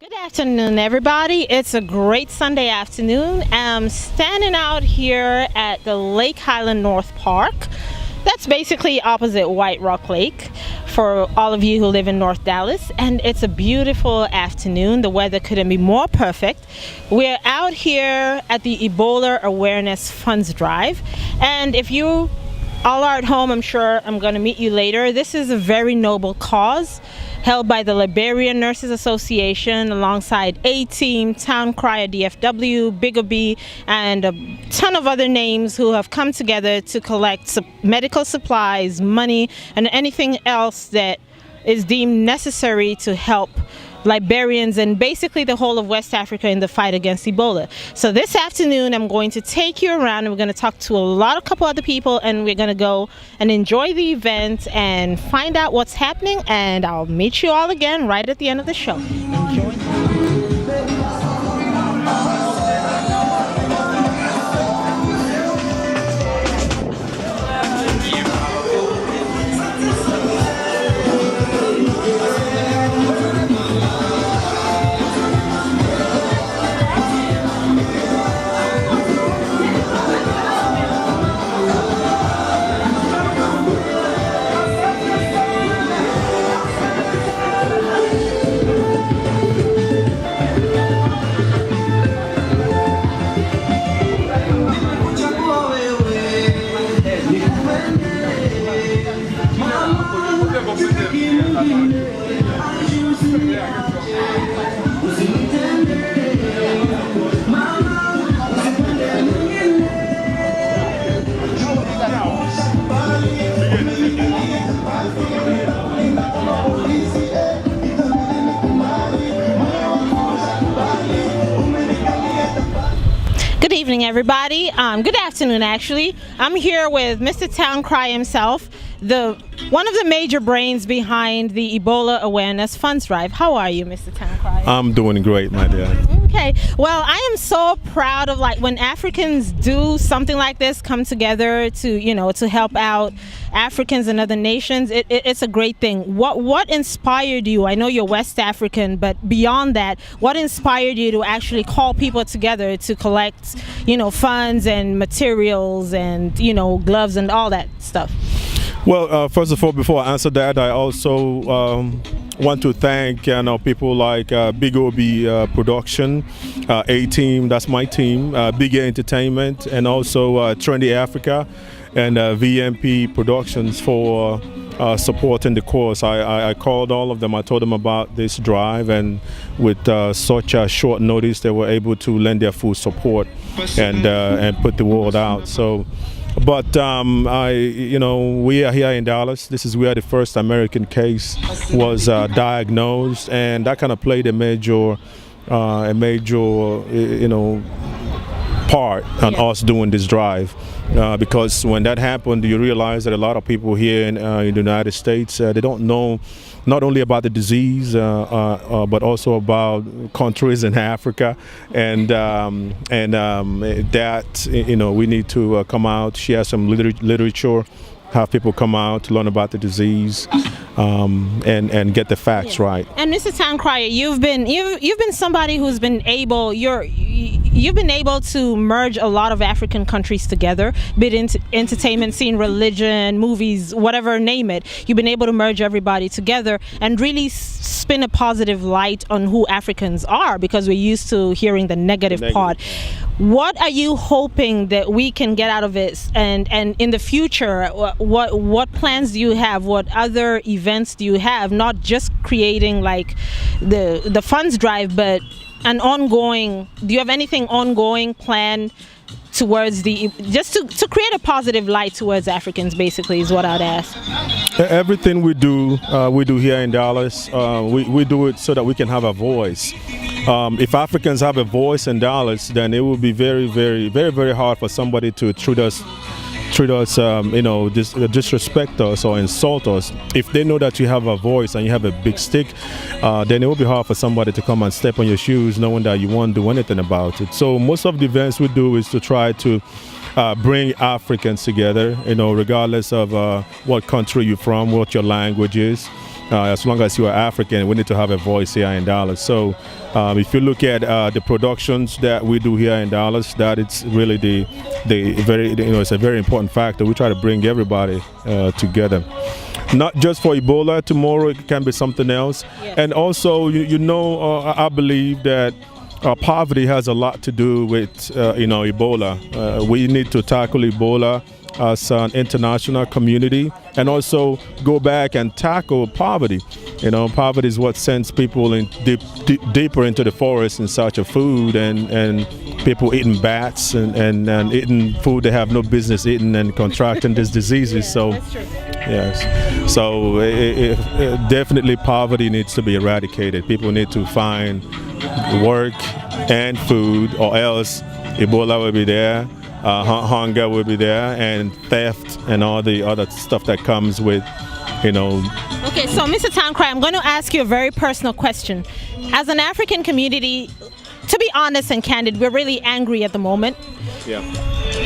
Good afternoon, everybody. It's a great Sunday afternoon. I'm standing out here at the Lake Highland North Park. That's basically opposite White Rock Lake for all of you who live in North Dallas. And it's a beautiful afternoon. The weather couldn't be more perfect. We're out here at the Ebola Awareness Funds Drive. And if you all are at home, I'm sure I'm going to meet you later. This is a very noble cause held by the Liberian Nurses Association alongside ATEAM, TOWNKRIER, DFW, BIGOBI, and a ton of other names who have come together to collect medical supplies, money, and anything else that is deemed necessary to help Liberians and basically the whole of West Africa in the fight against Ebola. So this afternoon I'm going to take you around and we're going to talk to a couple other people, and we're going to go and enjoy the event and find out what's happening, and I'll meet you all again right at the end of the show. Enjoy. Good evening, everybody. Good afternoon, actually. I'm here with Mr. TOWNKRIER himself, one of the major brains behind the Ebola Awareness Funds Drive. How are you, Mr. TOWNKRIER? I'm doing great, my dear. Okay. Well, I am so proud of when Africans do something like this, come together to help out Africans and other nations. It's a great thing. What inspired you? I know you're West African, but beyond that, what inspired you to actually call people together to collect, funds and materials and, gloves and all that stuff? Well, first of all, before I answer that, I also want to thank people like BIGOBI Production, ATEAM, that's my team, BIGA Entertainment, and also TRENDY Africa and VMP Productions for supporting the cause. I called all of them. I told them about this drive, and with such a short notice, they were able to lend their full support and put the word out. So. But we are here in Dallas. This is where the first American case was diagnosed, and that kind of played a major part on us doing this drive. Because when that happened, you realize that a lot of people here in the United States, they don't know not only about the disease, but also about countries in Africa, and that we need to come out, share some literature, have people come out to learn about the disease, and get the facts right. And Mr. TOWNKRIER, you've been somebody who's been able you've been able to merge a lot of African countries together, be it entertainment scene, religion, movies, whatever, name it. You've been able to merge everybody together and really spin a positive light on who Africans are, because we're used to hearing the negative part. What are you hoping that we can get out of it? And in the future, what plans do you have? What other events do you have? Not just creating like the funds drive, but an ongoing, do you have anything ongoing planned towards just to create a positive light towards Africans, basically, is what I'd ask. Everything we do here in Dallas, we do it so that we can have a voice. If Africans have a voice in Dallas, then it will be very, very, very, very hard for somebody to treat us disrespect us or insult us. If they know that you have a voice and you have a big stick, then it will be hard for somebody to come and step on your shoes knowing that you won't do anything about it. So most of the events we do is to try to bring Africans together, regardless of what country you're from, what your language is. as long as you are African, we need to have a voice here in Dallas. So if you look at the productions that we do here in Dallas, that it's really the very, it's a very important factor. We try to bring everybody together. Not just for Ebola, tomorrow it can be something else. Yes. And also, I believe that poverty has a lot to do with, Ebola. We need to tackle Ebola as an international community and also go back and tackle poverty. Poverty is what sends people in deeper into the forest in search of food, and people eating bats and eating food they have no business eating and contracting these diseases. Yeah, so that's true. yes, so definitely poverty needs to be eradicated. People need to find work and food, or else Ebola will be there, hunger will be there, and theft and all the other stuff that comes with, Okay, so Mr. TOWNKRIER, I'm going to ask you a very personal question. As an African community, to be honest and candid, we're really angry at the moment. Yeah.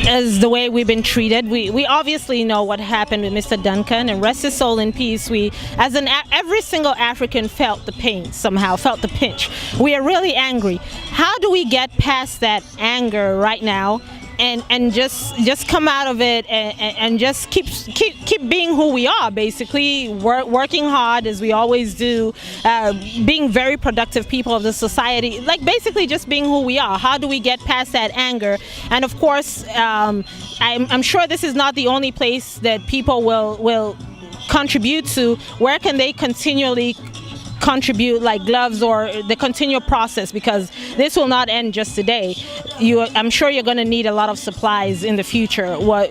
As the way we've been treated. We obviously know what happened with Mr. Duncan, and rest his soul in peace. Every single African felt the pain somehow, felt the pinch. We are really angry. How do we get past that anger right now and just come out of it and just keep being who we are, basically working hard as we always do, being very productive people of the society, like basically just being who we are? How do we get past that anger? And of course, I'm sure this is not the only place that people will contribute to. Where can they continually contribute, like gloves or the continual process, because this will not end just today. I'm sure you're going to need a lot of supplies in the future. What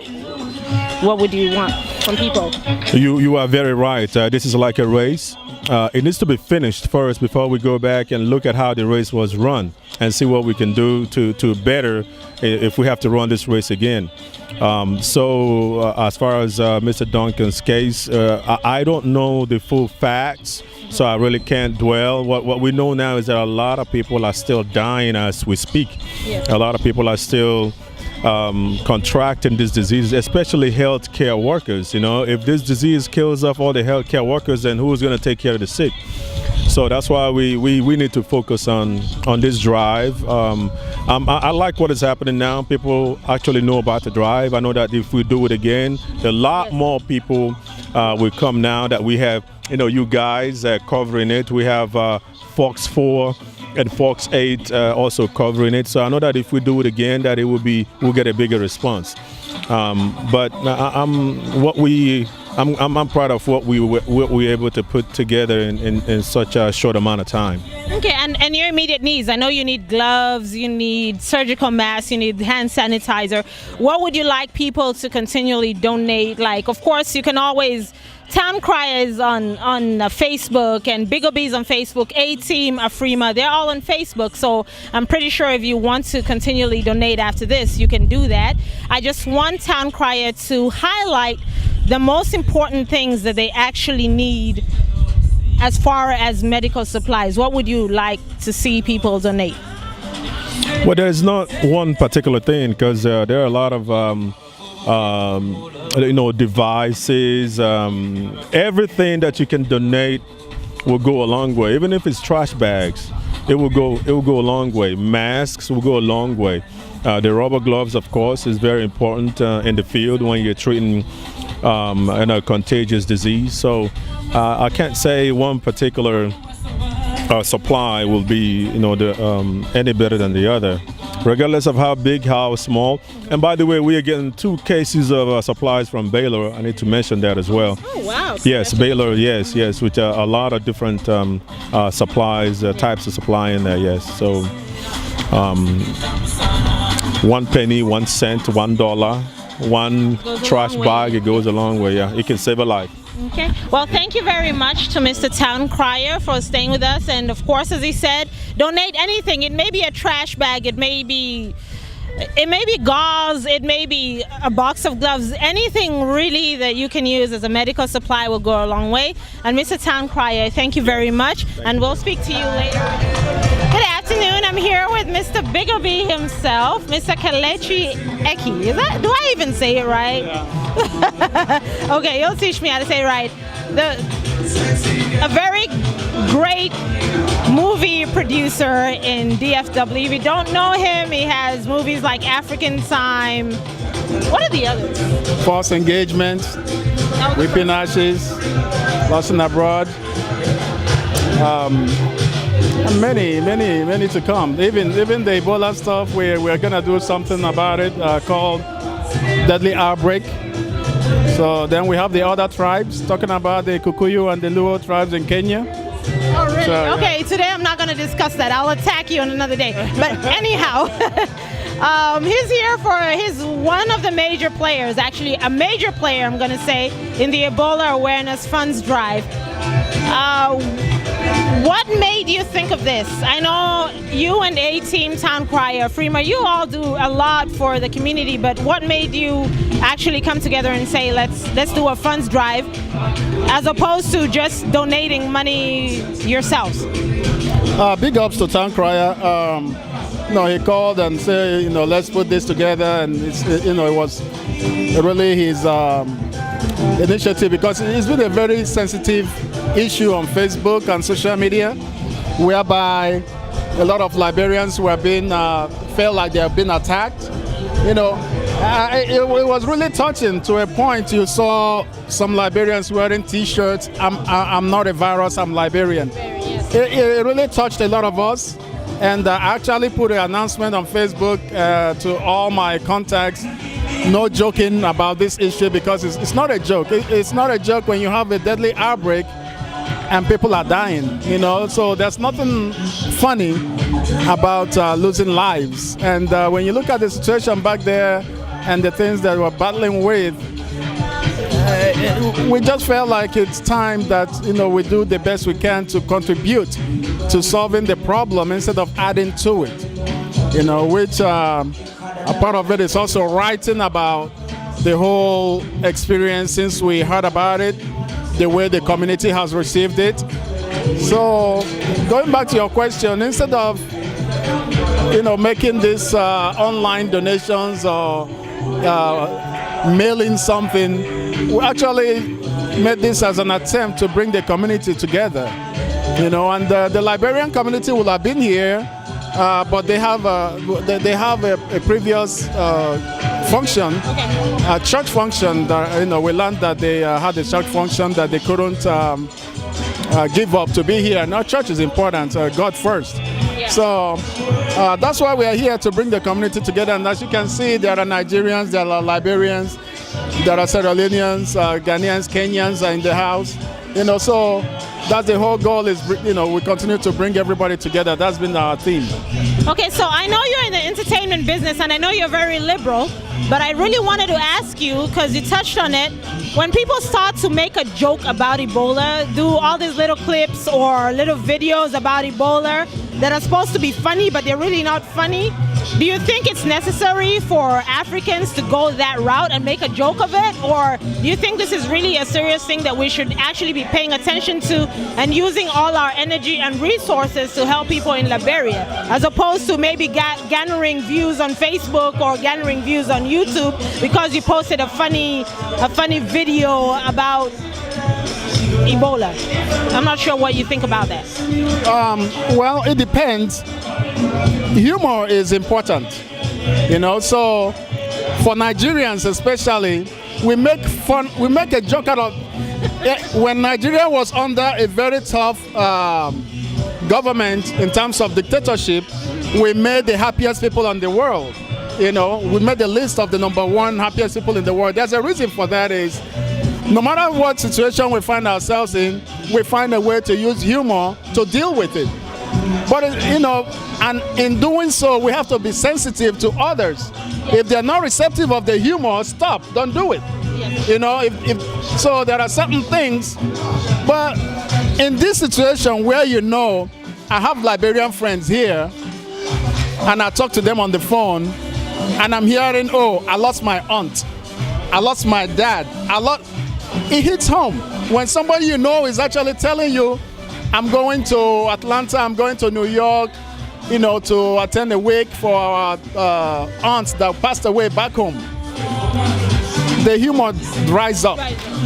would you want from people? You are very right. This is like a race. It needs to be finished first before we go back and look at how the race was run and see what we can do to better if we have to run this race again. As far as Mr. Duncan's case, I don't know the full facts, so I really can't dwell. What we know now is that a lot of people are still dying as we speak. Yes. A lot of people are still contracting this disease, especially healthcare workers. If this disease kills off all the healthcare workers, then who's going to take care of the sick? So that's why we need to focus on this drive. I like what is happening now. People actually know about the drive. I know that if we do it again, a lot more people will come now that we have, you guys covering it. We have Fox 4 and Fox 8 also covering it. So I know that if we do it again, that we'll get a bigger response. But I'm proud of what we were able to put together in such a short amount of time. Okay, and your immediate needs. I know you need gloves, you need surgical masks, you need hand sanitizer. What would you like people to continually donate? Like, of course, you can always. TOWNKRIER is on Facebook, and BIGOBI is on Facebook, ATEAM, Afrima, they're all on Facebook. So I'm pretty sure if you want to continually donate after this, you can do that. I just want TOWNKRIER to highlight the most important things that they actually need as far as medical supplies. What would you like to see people donate? Well, there's not one particular thing, because there are a lot of devices, everything that you can donate will go a long way. Even if it's trash bags, it will go a long way. Masks will go a long way. The rubber gloves, of course, is very important in the field when you're treating a contagious disease. So I can't say one particular supply will be any better than the other, regardless of how big, how small. And by the way, we are getting 2 cases of supplies from Baylor. I need to mention that as well. Oh, wow. Yes, Baylor, yes, which are a lot of different supplies, types of supply in there, yes. So 1 penny, 1 cent, $1, one trash bag, it goes a long way, yeah. It can save a life. Okay. Well, thank you very much to Mr. TOWNKRIER for staying with us. And of course, as he said, donate anything. It may be a trash bag, it may be gauze, it may be a box of gloves. Anything really that you can use as a medical supply will go a long way. And Mr. TOWNKRIER, thank you very much, and we'll speak to you later. Good afternoon. I'm here with Mr. BIGOBI himself, Mr. Kelechi Eki. Do I even say it right? Yeah. Okay, you'll teach me how to say it right. a very great movie producer in DFW. If you don't know him, he has movies like African Time. What are the others? False Engagement, Weeping Ashes, Lost in Abroad. Many to come. Even the Ebola stuff, we're gonna do something about it called Deadly Outbreak. So then we have the other tribes, talking about the Kikuyu and the Luo tribes in Kenya. Oh, really? So, okay, yeah. Today I'm not going to discuss that. I'll attack you on another day. But anyhow, he's here for one of the major players, actually a major player, I'm going to say, in the Ebola Awareness Funds Drive. What made you think of this? I know you and ATEAM, TOWNKRIER, Freema, you all do a lot for the community, but what made you actually come together and say, let's do a funds drive, as opposed to just donating money yourselves? Big ups to TOWNKRIER. He called and said, let's put this together, and it was really his initiative, because it's been a very sensitive issue on Facebook and social media, whereby a lot of Liberians were being felt like they have been attacked. It was really touching to a point. You saw some Liberians wearing T-shirts. I'm not a virus. I'm Liberian. It really touched a lot of us, and I actually put an announcement on Facebook to all my contacts. No joking about this issue, because it's not a joke. It's not a joke when you have a deadly outbreak and people are dying, so there's nothing funny about losing lives. And when you look at the situation back there and the things that we're battling with, we just felt like it's time that we do the best we can to contribute to solving the problem instead of adding to it, which a part of it is also writing about the whole experience since we heard about it, the way the community has received it. So going back to your question, instead of making this online donations or mailing something, we actually made this as an attempt to bring the community together. And the Liberian community will have been here, but they have a previous function, a church function that we learned that they had a church function that they couldn't give up to be here. Now church is important, God first. Yeah. So that's why we are here, to bring the community together. And as you can see, there are Nigerians, there are Liberians, there are Sierra Leoneans, Ghanaians, Kenyans are in the house. So that's the whole goal, is we continue to bring everybody together. That's been our theme. Okay, so I know you're in the entertainment business, and I know you're very liberal, but I really wanted to ask you, because you touched on it, when people start to make a joke about Ebola, do all these little clips or little videos about Ebola that are supposed to be funny, but they're really not funny, do you think it's necessary for Africans to go that route and make a joke of it? Or do you think this is really a serious thing that we should actually be paying attention to and using all our energy and resources to help people in Liberia, as opposed to maybe garnering views on Facebook or garnering views on YouTube because you posted a funny video about Ebola? I'm not sure what you think about that. Well, it depends. Humor is important, so for Nigerians especially, we make a joke out of when Nigeria was under a very tough government in terms of dictatorship. We made the happiest people in the world. We made the list of the #1 happiest people in the world. There's a reason for that. Is no matter what situation we find ourselves in, we find a way to use humor to deal with it. But and in doing so, we have to be sensitive to others. If they're not receptive of the humor, stop, don't do it. So there are certain things. But in this situation where I have Liberian friends here, and I talk to them on the phone, and I'm hearing, oh, I lost my aunt, I lost my dad, it hits home when somebody is actually telling you, I'm going to Atlanta, I'm going to New York, to attend a wake for our aunts that passed away back home. The humor dries up.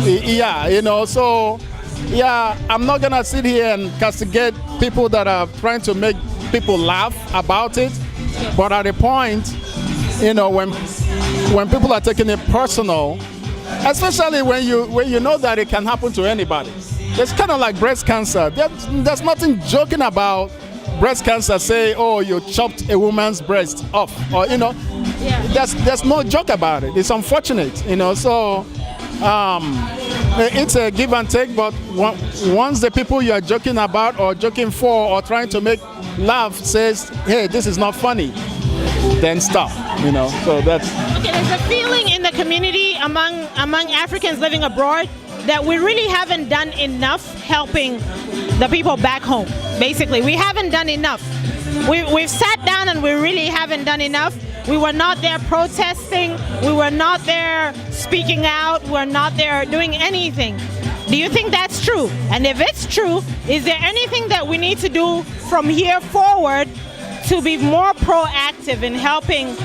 Yeah, so yeah, I'm not gonna sit here and castigate people that are trying to make people laugh about it. But at a point, you know, when people are taking it personal, especially when you know that it can happen to anybody. It's kind of like breast cancer. There's nothing joking about breast cancer. Say, oh, you chopped a woman's breast off, or you know, there's no joke about it. It's unfortunate, you know. So it's a give and take. But once the people you are joking about or joking for or trying to make laugh says, hey, this is not funny, then stop, you know. So that's okay. There's a feeling in the community among Africans living abroad that we really haven't done enough helping the people back home. Basically, we haven't done enough. We've sat down and we really haven't done enough. We were not there protesting. We were not there speaking out. We're not there doing anything. Do you think that's true? And if it's true, is there anything that we need to do from here forward to be more proactive in helping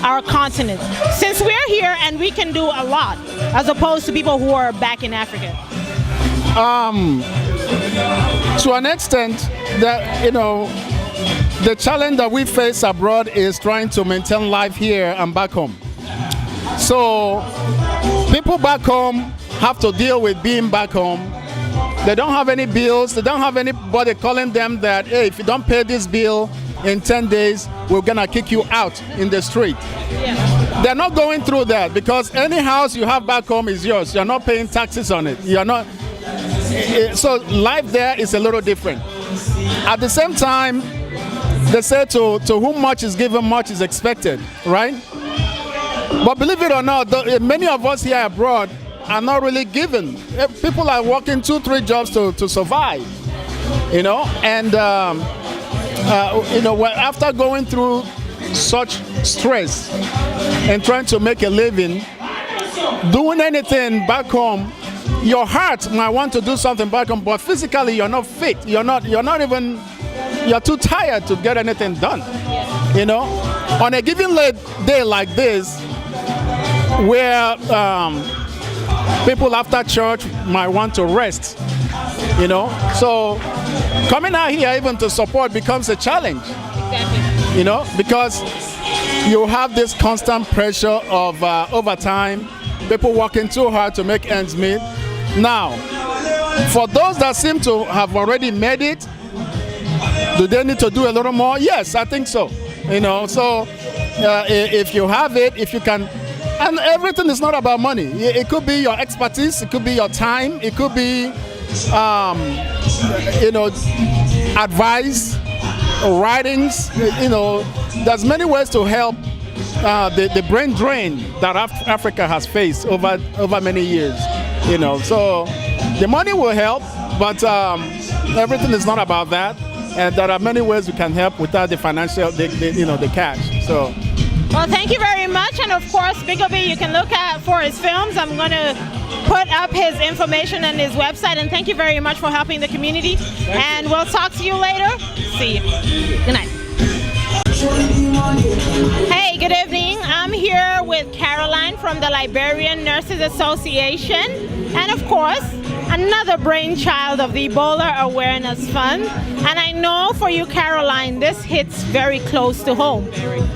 our continent? Since we're here and we can do a lot, as opposed to people who are back in Africa. To an extent, that, you know, the challenge that we face abroad is trying to maintain life here and back home. So people back home have to deal with being back home. They don't have any bills. They don't have anybody calling them that, hey, if you don't pay this bill in 10 days, we're gonna kick you out in the street. Yeah. They're not going through that because any house you have back home is yours. You're not paying taxes on it. You're not. So life there is a little different. At the same time, they say to whom much is given, much is expected, right? But believe it or not, many of us here abroad are not really given. People are working 2-3 jobs to survive, you know, and you know, after going through such stress and trying to make a living, doing anything back home, your heart might want to do something back home, but physically you're not fit. You're too tired to get anything done. You know, on a given day like this, where people after church might want to rest, you know, so coming out here even to support becomes a challenge. Exactly. You know, because you have this constant pressure of overtime, people working too hard to make ends meet. Now, for those that seem to have already made it, do they need to do a little more? Yes, I think so. You know, so if you have it, if you can, and everything is not about money. It could be your expertise, it could be your time, it could be, you know, advice, writings. You know, there's many ways to help the brain drain that Africa has faced over many years. You know, so the money will help, but everything is not about that. And there are many ways we can help without the financial, you know, the cash. So. Well, thank you very much, and of course, BIGOBI, you can look at for his films. I'm going to put up his information on his website, and thank you very much for helping the community. And we'll talk to you later. See you. Good night. Hey, good evening. I'm here with CAROLYN from the Liberian Nurses Association, and of course, another brainchild of the Ebola Awareness Fund. And I know for you, CAROLYN, this hits very close to home,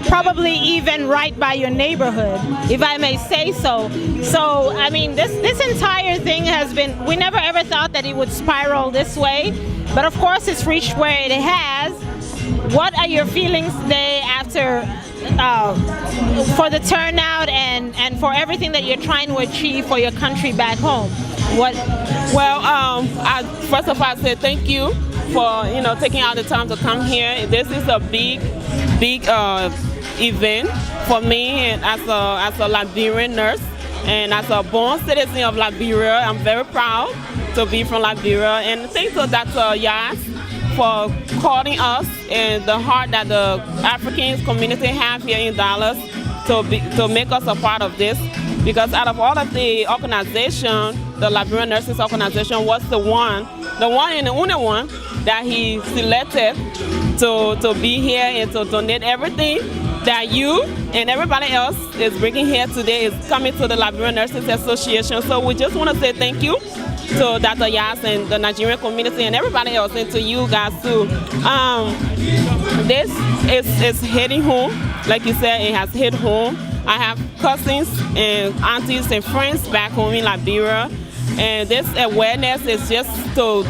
probably even right by your neighborhood, if I may say so. So, I mean, this entire thing has been, we never ever thought that it would spiral this way, but of course it's reached where it has. What are your feelings today after for the turnout and for everything that you're trying to achieve for your country back home? What? Well, I first of all say thank you for taking out the time to come here. This is a big event for me, and as a Liberian nurse and as a born citizen of Liberia, I'm very proud to be from Liberia. And thanks to Dr. Yas for calling us and the heart that the African community have here in Dallas to make us a part of this. Because out of all of the organization, the Liberian Nurses Organization was the one and the only one that he selected to be here and to donate everything that you and everybody else is bringing here today is coming to the Liberian Nurses Association. So we just want to say thank you. to Dr. Yas and the Nigerian community and everybody else, and to you guys too. This is hitting home. Like you said, it has hit home. I have cousins and aunties and friends back home in Liberia, and this awareness is just to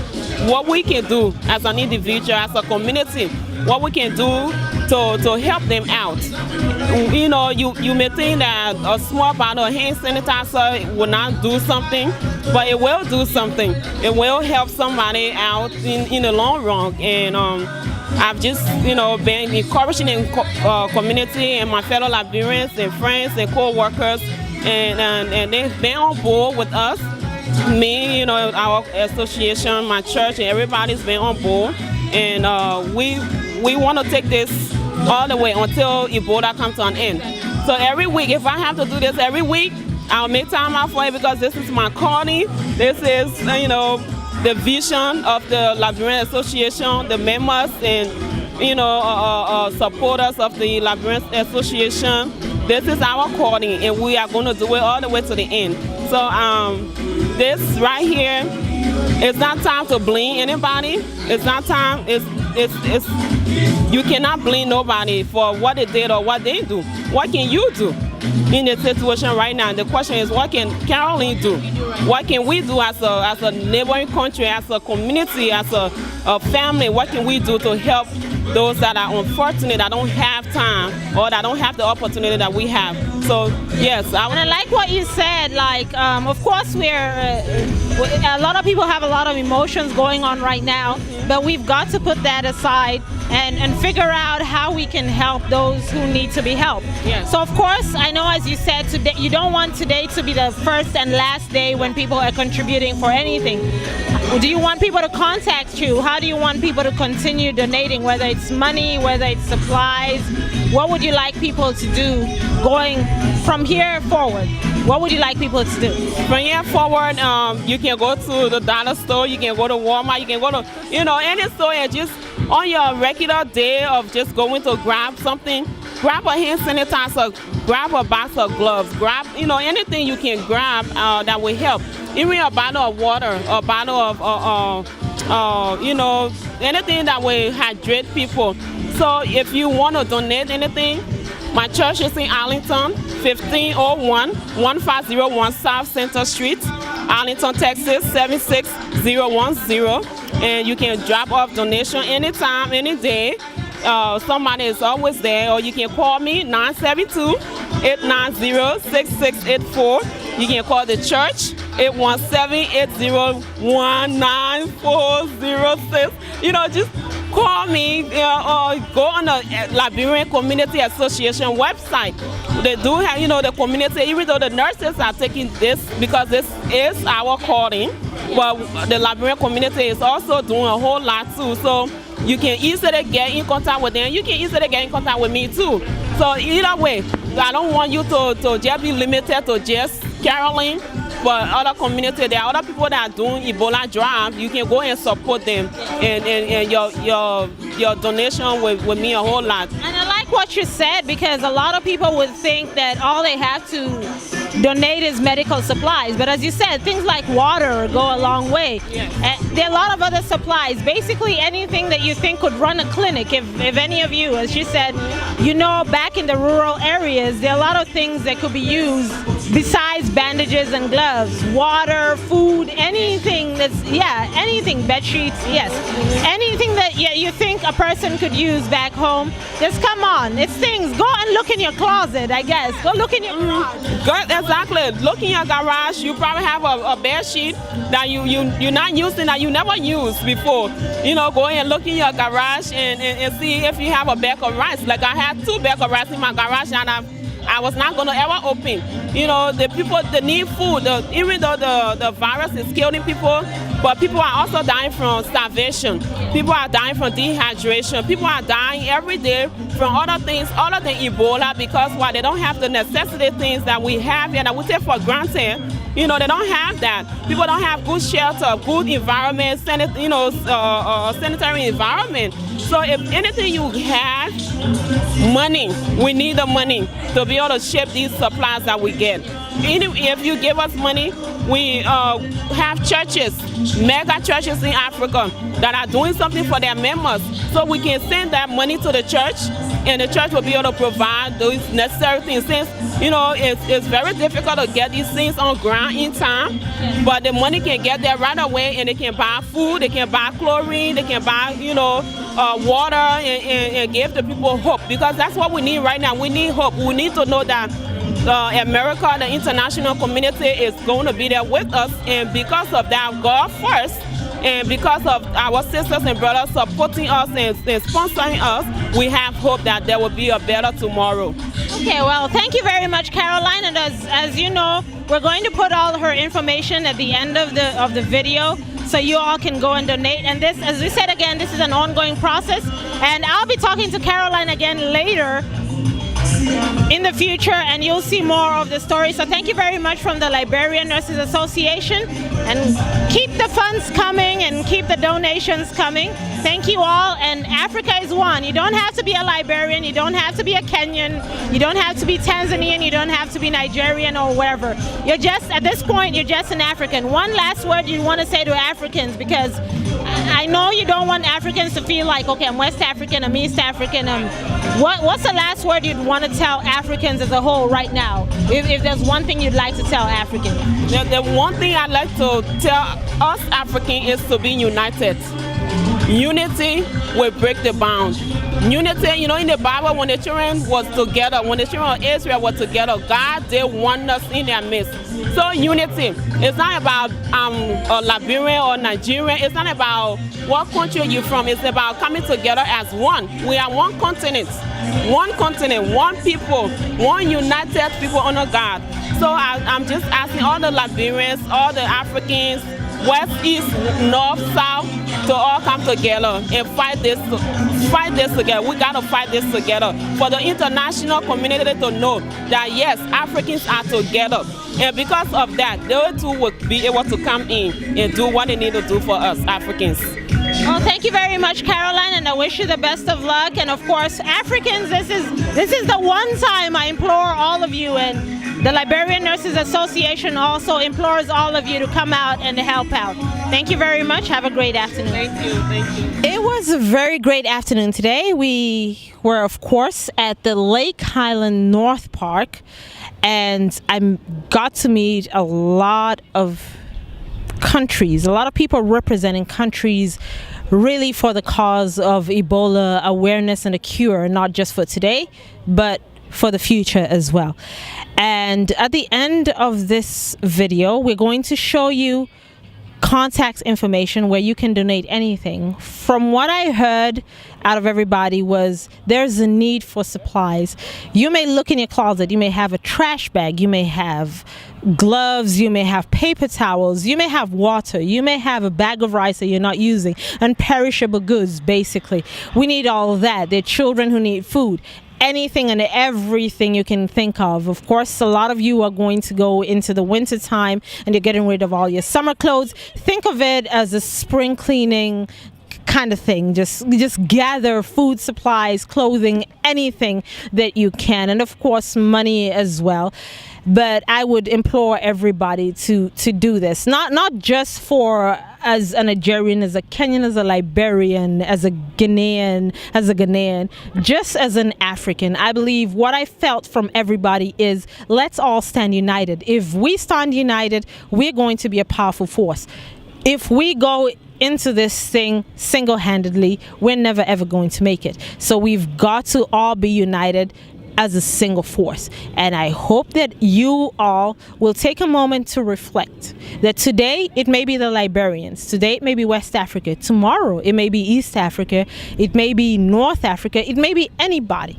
what we can do as an individual, as a community, what we can do to help them out. You know, you may think that a small bottle of hand sanitizer will not do something, but it will do something. It will help somebody out in the long run. And I've just, you know, been encouraging the community and my fellow Liberians and friends and co-workers, and they've been on board with us. Me, you know, our association, my church, and everybody's been on board. And we want to take this all the way until Ebola comes to an end. So every week, if I have to do this every week, I'll make time out for it, because this is my calling. This is, you know, the vision of the Liberian Association, the members and, you know, supporters of the Liberian Association. This is our calling, and we are going to do it all the way to the end. So this right here, it's not time to blame anybody. It's not time. You cannot blame nobody for what they did or what they do. What can you do in the situation right now? The question is, what can CAROLYN do? What can we do as a neighboring country, as a community, as a family? What can we do to help those that are unfortunate, that don't have time, or that don't have the opportunity that we have? So yes, and I like what you said. Like, of course, a lot of people have a lot of emotions going on right now, but we've got to put that aside and figure out how we can help those who need to be helped. Yes. So of course, I know, as you said, today you don't want today to be the first and last day when people are contributing for anything. Do you want people to contact you? How do you want people to continue donating, whether it's money, whether it's supplies? What would you like people to do going from here forward? What would you like people to do? From here forward, you can go to the dollar store, you can go to Walmart, you can go to, you know, any store, and just on your regular day of just going to grab something, grab a hand sanitizer, grab a box of gloves, grab, you know, anything you can grab that will help. Even a bottle of water, a bottle of, you know, anything that will hydrate people. So if you want to donate anything, my church is in Arlington, 1501 1501 South Center Street, Arlington, Texas, 76010. And you can drop off donation anytime, any day. Somebody is always there, or you can call me 972-890-6684. You can call the church 817-801-9406. You know, just call me or go on the Liberian Community Association website. They do have, you know, the community, even though the nurses are taking this because this is our calling, but the Liberian community is also doing a whole lot too. So you can easily get in contact with them. You can easily get in contact with me too. So either way, I don't want you to just be limited to just CAROLYN, but other community, there are other people that are doing Ebola drive. You can go and support them, and your donation will mean a whole lot. And I like what you said, because a lot of people would think that all they have to donate is medical supplies, but as you said, things like water go a long way. Yes. There are a lot of other supplies, basically anything that you think could run a clinic. If any of you, as you said, you know, back in the rural areas, there are a lot of things that could be used besides bandages and gloves, water, food, anything that's, anything, bed sheets, yes, anything that you think a person could use back home. Just come on, it's things. Go and look in your closet, I guess. Go look in your garage. Exactly. Look in your garage. You probably have a bed sheet that you're not using, that you never used before. You know, go and look in your garage and see if you have a bag of rice. Like I had 2 bags of rice in my garage, and I was not going to ever open. You know, the people, they need food. Even though the virus is killing people, but people are also dying from starvation. People are dying from dehydration. People are dying every day from other things other than Ebola, because they don't have the necessity things that we have here that we take for granted. You know, they don't have that. People don't have good shelter, good environment, sanitary environment. So if anything you have, money, we need the money to be able to ship these supplies that we get. if you give us money, we have churches, mega churches in Africa that are doing something for their members. So we can send that money to the church, and the church will be able to provide those necessary things. Since, you know, it's very difficult to get these things on ground in time, but the money can get there right away, and they can buy food, they can buy chlorine, they can buy, you know, water, and give the people hope, because that's what we need right now. We need hope. We need to know that America, the international community, is going to be there with us, and because of that, God first, and because of our sisters and brothers supporting us and sponsoring us, we have hope that there will be a better tomorrow. Okay, well, thank you very much, Caroline. And as you know, we're going to put all her information at the end of the video, so you all can go and donate. And this, as we said again, this is an ongoing process, and I'll be talking to Caroline again later in the future, and you'll see more of the story. So thank you very much from the Liberian Nurses Association, and keep the funds coming and keep the donations coming. Thank you all, and Africa is one. You don't have to be a Liberian, you don't have to be a Kenyan, you don't have to be Tanzanian, you don't have to be Nigerian or wherever. You're just, at this point, you're just an African. One last word you want to say to Africans, because I know you don't want Africans to feel like, okay, I'm West African, I'm East African. What's the last word you'd want to tell Africans as a whole right now, if there's one thing you'd like to tell Africans? The one thing I'd like to tell us Africans is to be united. Unity will break the bound. Unity, you know, in the Bible, when the children was together, when the children of Israel were together, God did wonders in their midst. So unity, it's not about a Liberian or Nigerian. It's not about what country you're from. It's about coming together as one. We are one continent, one people, one united people under God. So I'm just asking all the Liberians, all the Africans, West, East, North, South, to all come together and fight this together. We gotta fight this together for the international community to know that yes, Africans are together, and because of that, they too will be able to come in and do what they need to do for us Africans. Well, thank you very much, Caroline, and I wish you the best of luck. And of course, Africans, this is the one time I implore all of you, and the Liberian Nurses Association also implores all of you to come out and help out. Thank you very much. Have a great afternoon. Thank you. It was a very great afternoon today. We were, of course, at the Lake Highland North Park, and I got to meet a lot of countries, a lot of people representing countries really for the cause of Ebola awareness and a cure, not just for today, but for the future as well. And at the end of this video, we're going to show you contact information where you can donate anything. From what I heard out of everybody was there's a need for supplies. You may look in your closet, you may have a trash bag, you may have gloves, you may have paper towels, you may have water, you may have a bag of rice that you're not using, and perishable goods. Basically, we need all of that. There are children who need food. Anything and everything you can think of. Of course, a lot of you are going to go into the winter time and you're getting rid of all your summer clothes. Think of it as a spring cleaning kind of thing. Just gather food supplies, clothing, anything that you can, and of course money as well. But I would implore everybody to do this, not just for as a Nigerian, as a Kenyan, as a Liberian, as a Ghanaian, just as an African. I believe what I felt from everybody is let's all stand united. If we stand united, we're going to be a powerful force. If we go into this thing single-handedly, we're never ever going to make it. So we've got to all be united as a single force. And I hope that you all will take a moment to reflect that today it may be the Liberians, today it may be West Africa, tomorrow it may be East Africa, it may be North Africa, it may be anybody.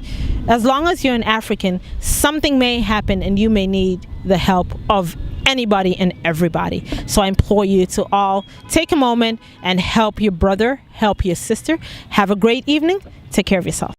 As long as you're an African, something may happen and you may need the help of anybody and everybody. So I implore you to all take a moment and help your brother, help your sister. Have a great evening. Take care of yourself.